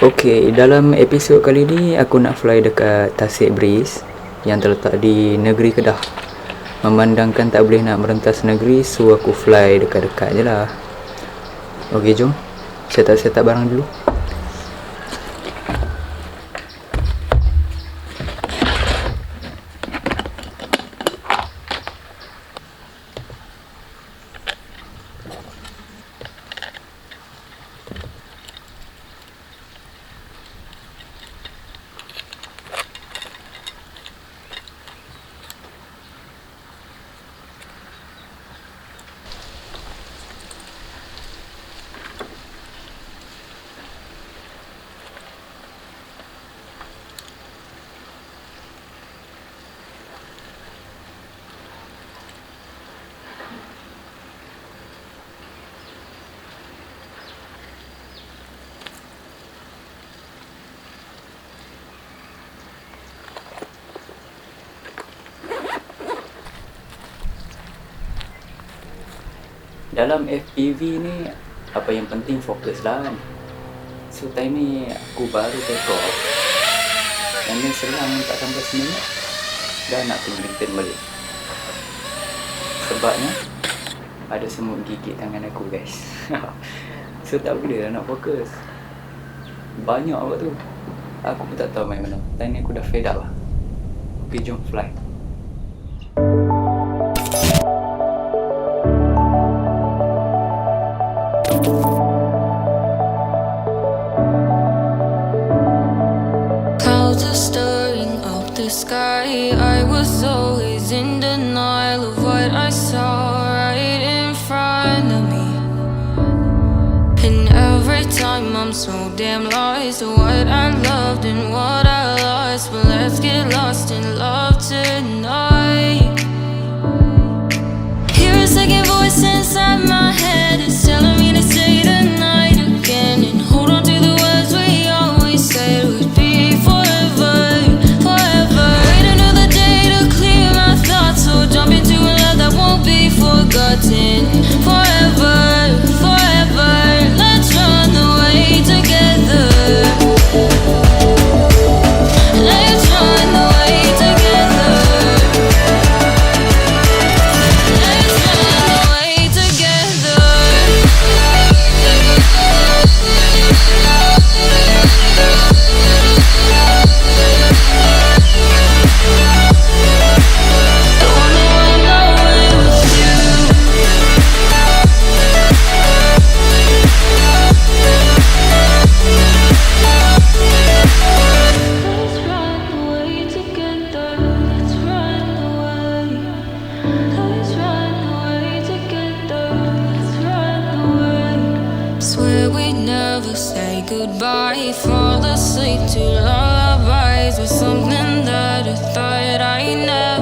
Okey, dalam episod kali ni aku nak fly dekat Tasik Beris yang terletak di negeri Kedah. Memandangkan tak boleh nak merentas negeri, so aku fly dekat-dekat je lah. Okey, jom set up barang dulu. Dalam FPV ni, apa yang penting fokus lah kan. So time ni aku baru take off, dan then selang tak sampai seminit dah nak kena return balik. Sebabnya ada semut gigit tangan aku guys. So tak boleh lah nak fokus. Banyak apa tu, aku pun tak tahu main mana. Time ni aku dah fed up lah. Okay, jom fly. Sky, I was always in denial of what I saw right in front of me. And every time I'm so damn lost to what I loved and what I lost. But let's get lost in love tonight. Hear a second voice inside my head, it's telling me to stay the night again and hold on to the words we always said would be forever. Jump into a love that won't be forgotten. Forever, forever, let's run away together. Let's run away together. Let's run away together. Goodbye, fall asleep to lullabies with something that I thought I never